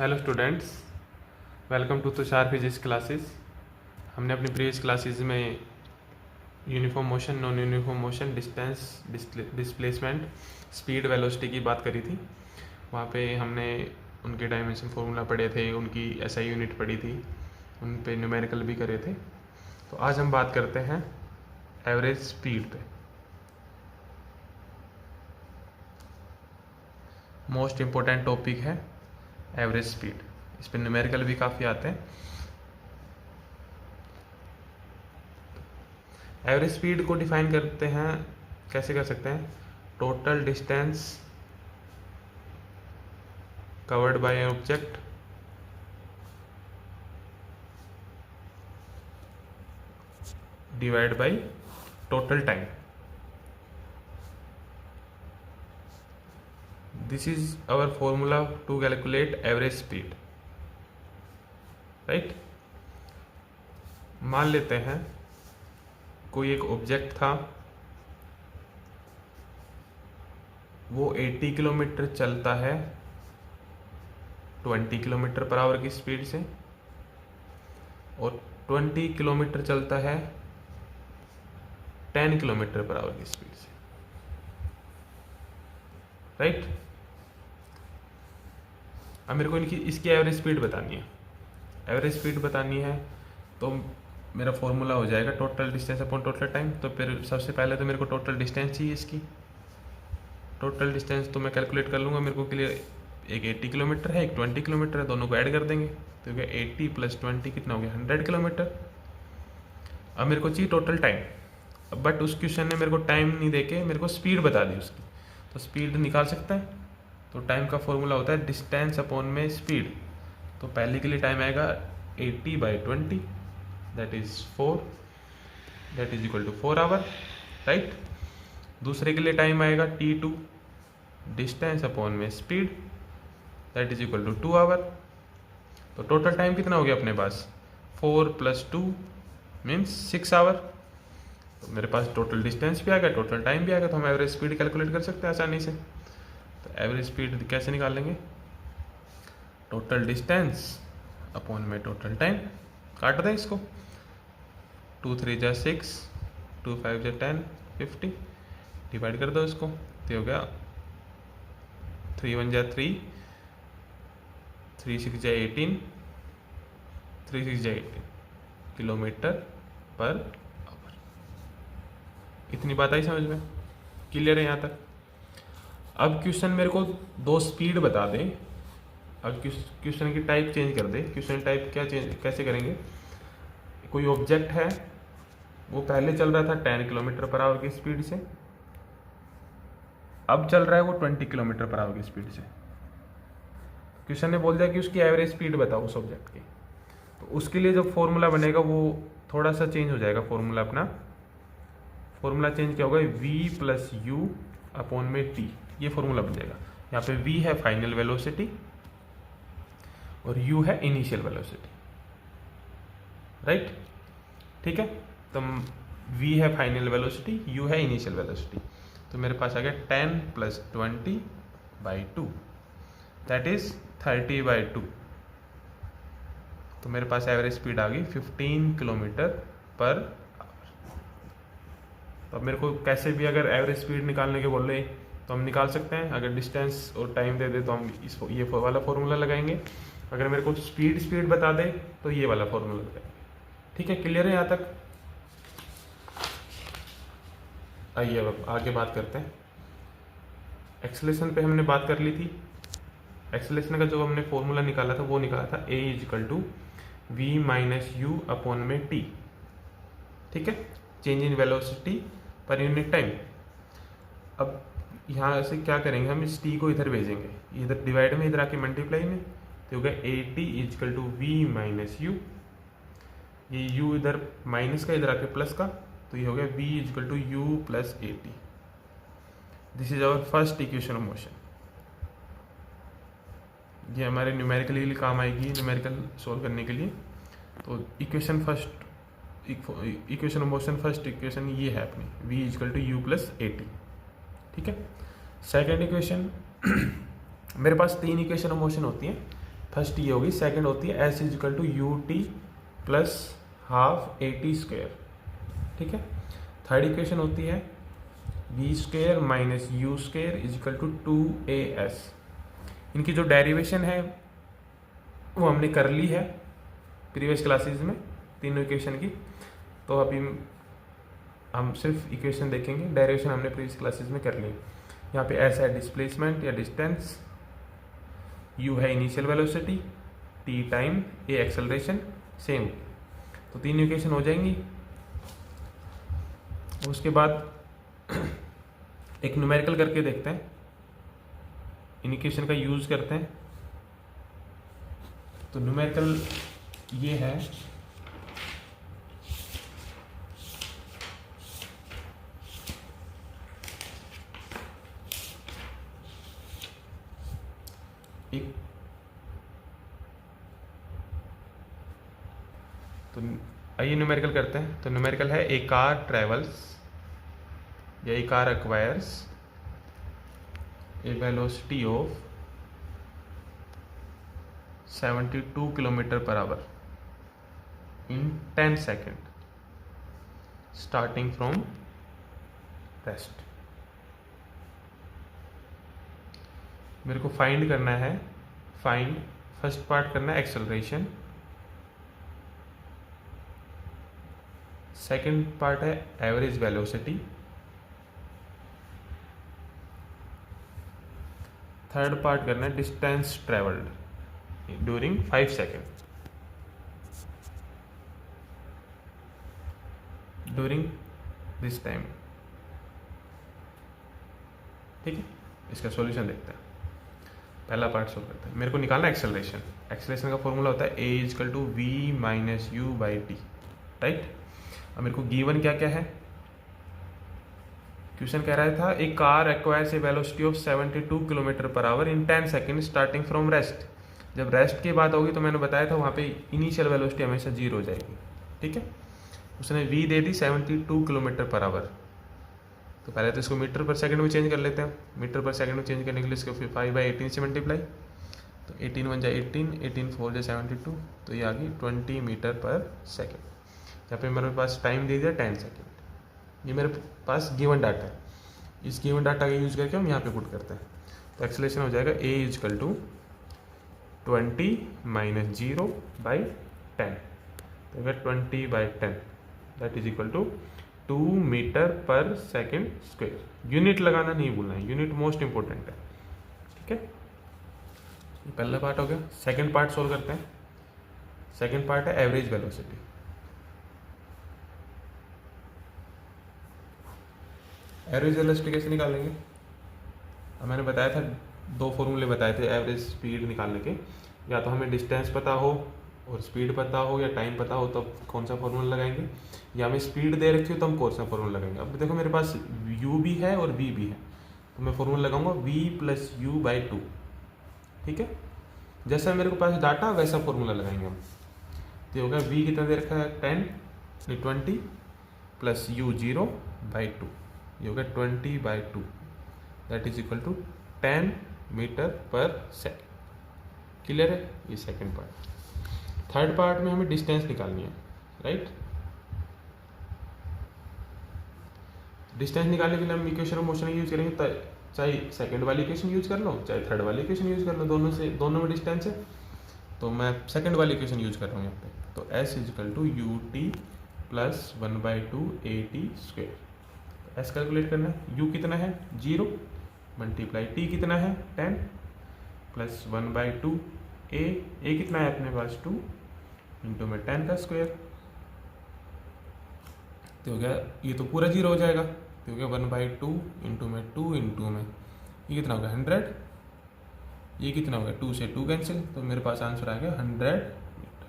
Hello students, welcome to Tushar physics classes. हमने अपनी previous classes में uniform motion, non uniform motion, distance, displacement, speed, velocity की बात करी थी। वहाँ पे हमने उनके डायमेंशन फार्मूला पढ़े थे, उनकी एसआई यूनिट पढ़ी थी, उन पे न्यूमेरिकल भी करे थे। तो आज हम बात करते हैं एवरेज स्पीड पे। मोस्ट इम्पोर्टेंट टॉपिक है एवरेज स्पीड। इस पर न्यूमेरिकल भी काफ़ी आते हैं। एवरेज स्पीड को डिफाइन करते हैं, कैसे कर सकते हैं? Total distance covered by an object divide by total time. This is our formula to calculate average speed, right. मान लेते हैं कोई एक ऑब्जेक्ट था, वो 80 किलोमीटर चलता है 20 किलोमीटर पर आवर की स्पीड से, और 20 किलोमीटर चलता है 10 किलोमीटर पर आवर की स्पीड से, राइट। अब मेरे को इसकी एवरेज स्पीड बतानी है। एवरेज स्पीड बतानी है तो मेरा फॉर्मूला हो जाएगा total distance upon total time. तो फिर सबसे पहले तो मेरे को टोटल डिस्टेंस चाहिए। इसकी टोटल डिस्टेंस तो मैं कैलकुलेट कर लूँगा। मेरे को क्लियर, एक 80 किलोमीटर है, एक 20 किलोमीटर है, दोनों को ऐड कर देंगे तो क्या 80 + 20 कितना हो गया? 100 किलोमीटर। अब मेरे को चाहिए टोटल टाइम, बट उस क्वेश्चन ने मेरे को टाइम नहीं देके मेरे को स्पीड बता दी उसकी। तो स्पीड निकाल सकते हैं। तो टाइम का फॉर्मूला होता है डिस्टेंस अपॉन में स्पीड। तो पहले के लिए टाइम आएगा 80/20, that is 4, that is equal to 4 hour, right. दूसरे के लिए टाइम आएगा T2, डिस्टेंस अपॉन में speed, that is equal to 2 hour. तो टोटल टाइम कितना हो गया अपने पास? 4 + 2 मीन्स 6 आवर। तो मेरे पास टोटल डिस्टेंस भी आ गया, टोटल टाइम भी आ गया। तो हम एवरेज स्पीड कैलकुलेट कर सकते हैं आसानी से। तो एवरेज स्पीड कैसे निकालेंगे? टोटल डिस्टेंस अपॉन में टोटल टाइम। काट दें इसको, 2 × 3 = 6, 2 × 5 = 10, 50, डिवाइड कर दो इसको। तो हो गया 3 × 1 = 3, 3 × 6 = 18, 3 × 6 = 18 किलोमीटर पर आवर। इतनी बात आई समझ में? क्लियर है यहाँ तक? अब क्वेश्चन मेरे को दो स्पीड बता दे। अब क्वेश्चन की टाइप चेंज कर दे। क्वेश्चन टाइप क्या चेंज कैसे करेंगे? कोई ऑब्जेक्ट है, वो पहले चल रहा था 10 किलोमीटर पर आवर की स्पीड से, अब चल रहा है वो 20 किलोमीटर पर आवर की स्पीड से। क्वेश्चन ने बोल दिया कि उसकी एवरेज स्पीड बताओ उस ऑब्जेक्ट की। तो उसके लिए जो फॉर्मूला बनेगा वो थोड़ा सा चेंज हो जाएगा। फॉर्मूला अपना फॉर्मूला चेंज क्या होगा? V + U अपॉन में T, ये फॉर्मूला बन जाएगा। यहाँ पे V है फाइनल वेलोसिटी और U है इनिशियल वेलोसिटी, राइट। ठीक है, तो V है फाइनल वेलोसिटी, U है इनिशियल वेलोसिटी। तो मेरे पास आ गया 10 + 20/2, दैट इज 30/2। तो मेरे पास एवरेज स्पीड आ गई 15 किलोमीटर पर आवर। तो अब मेरे को कैसे भी अगर एवरेज स्पीड निकालने के बोल रहे तो हम निकाल सकते हैं। अगर डिस्टेंस और टाइम दे दे तो हम ये वाला फॉर्मूला लगाएंगे। अगर मेरे को स्पीड बता दे तो ये वाला फॉर्मूला लगाएंगे। ठीक है, क्लियर है यहाँ तक? आइए अब आगे बात करते हैं। एक्सेलरेशन पे हमने बात कर ली थी। एक्सेलरेशन का जो हमने फॉर्मूला निकाला था वो निकाला था A = V - U अपॉन में T। ठीक है, change in velocity per unit time. अब यहाँ से क्या करेंगे? हम इस T को इधर भेजेंगे, इधर डिवाइड में, इधर आके मल्टीप्लाई में। तो हो गया AT = V - U। ये U इधर माइनस का, इधर आके प्लस का, तो ये हो गया V = U + AT। This is our first equation of motion. ये हमारे न्यूमेरिकली काम आएगी, न्यूमेरिकल सोल्व करने के लिए। तो equation of motion first equation ये है अपनी, V = U + AT। ठीक है। सेकेंड इक्वेशन, मेरे पास 3 इक्वेशन ऑफ मोशन होती हैं। फर्स्ट ये होगी, सेकंड होती है S is equal to U T plus half A T square, ठीक है। थर्ड इक्वेशन होती है V square minus U square is equal to 2as। इनकी जो डेरिवेशन है वो हमने कर ली है प्रीवियस क्लासेस में तीनों इक्वेशन की, तो अभी हम सिर्फ इक्वेशन देखेंगे, डेरिवेशन हमने प्रीवियस क्लासेस में कर ली। यहाँ पे एस है डिस्प्लेसमेंट या डिस्टेंस, यू है इनिशियल वेलोसिटी, टी टाइम, ए एक्सेलरेशन, सेम। तो तीन इक्वेशन हो जाएंगी। उसके बाद एक न्यूमेरिकल करके देखते हैं, इन इक्वेशन का यूज करते हैं। तो न्यूमेरिकल ये है एक, तो आइए न्यूमेरिकल करते हैं। तो न्यूमेरिकल है ए कार ट्रेवल्स या a car acquires a velocity of 72 kilometre per hour in 10 second starting from rest. मेरे को फाइंड करना है, फर्स्ट पार्ट करना है एक्सेलरेशन, सेकंड पार्ट है एवरेज वेलोसिटी, थर्ड पार्ट करना है distance travelled during 5 second during this time, ठीक है। इसका सॉल्यूशन देखते हैं। पहला पार्ट सोल्व करते हैं। मेरे को निकालना है एक्सेलरेशन। एक्सेलरेशन का फॉर्मूला होता है a is equal to v minus u by t, right. अब मेरे को गिवन क्या क्या है, क्वेश्चन कह रहा था एक car acquires a velocity of 72 kilometre per hour in 10 second starting from rest. जब रेस्ट की बात होगी तो मैंने बताया था वहाँ पे इनिशियल वेलोसिटी हमेशा 0 हो जाएगी, ठीक है। उसने v they the 72 kilometre per our. तो पहले तो इसको मीटर पर सेकंड में चेंज कर लेते हैं। मीटर पर सेकंड में चेंज करने के लिए इसको फिर 5/18 से मल्टीप्लाई, तो 18 1 जाए 18, 18 4 जाए 72, तो ये आ गई 20 मीटर पर सेकेंड। यहाँ पे मेरे पास टाइम दे दिया 10 सेकेंड। ये मेरे पास गिवन डाटा है, इस गिवन डाटा का यूज करके हम यहाँ पे पुट करते हैं। तो एक्सेलरेशन हो जाएगा a इजकल टू 20 माइनस 0/10, तो 20/10 that is equal to 2 metre per second square. Unit लगाना नहीं भूलना है, यूनिट मोस्ट इंपॉर्टेंट है, ठीक है। ये पहला पार्ट हो गया। सेकेंड पार्ट सोल्व करते हैं। सेकेंड पार्ट है एवरेज वेलोसिटी। एवरेज वेलोसिटी कैसे निकालेंगे, अब मैंने बताया था 2 फॉर्मूले बताए थे एवरेज स्पीड निकालने के। या तो हमें डिस्टेंस पता हो और स्पीड पता हो या टाइम पता हो तब कौन सा फॉर्मूला लगाएंगे, या हमें स्पीड दे रखी हो तो हम कौन सा फॉर्मूला लगाएंगे। अब देखो मेरे पास u भी है और v भी है, तो मैं फॉर्मूला लगाऊंगा v प्लस यू बाई 2, ठीक है। जैसा मेरे को पास डाटा वैसा फॉर्मूला लगाएंगे हम। तो होगा v कितना दे रखा है 20 प्लस u 0/2, ये होगा 20/2 that is equal to 10 metre per second. Clear है, ये सेकेंड पार्ट। थर्ड पार्ट में हमें डिस्टेंस निकालनी है, राइट। डिस्टेंस निकालने के लिए हम इक्वेशन ऑफ मोशन यूज करेंगे, चाहे सेकंड वाली इक्वेशन यूज कर लो चाहे थर्ड वाली इक्वेशन यूज कर लो, दोनों में डिस्टेंस है। तो मैं सेकंड वाली इक्वेशन यूज कर रहा हूँ यहाँ पे। तो s is equal to U T plus 1/2 A T square. S calculate करना है, u कितना है 0 मल्टीप्लाई t कितना है 10 प्लस 1/2 a कितना है अपने पास 2 इंटू में 10 का स्क्वायर। तो हो गया, ये तो पूरा 0 हो जाएगा, तो हो गया 1/2 इंटू में 2 इंटू में ये कितना होगा 100, ये कितना होगा 2 से 2 कैंसिल, तो मेरे पास आंसर आ गया 100 मीटर।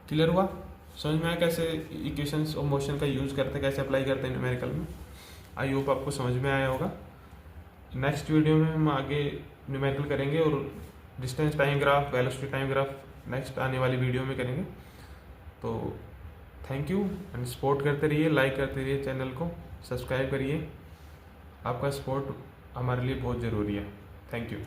क्लियर हुआ, समझ में आया कैसे इक्वेशंस ऑफ मोशन का यूज़ करते हैं, कैसे अप्लाई करते हैं न्यूमेरिकल में। आई होप आपको समझ में आया होगा। नेक्स्ट वीडियो में हम आगे न्यूमेरिकल करेंगे और distance time graph, velocity time graph next आने वाली वीडियो में करेंगे। तो थैंक यू एंड सपोर्ट करते रहिए, लाइक करते रहिए, चैनल को सब्सक्राइब करिए। आपका सपोर्ट हमारे लिए बहुत ज़रूरी है। Thank you.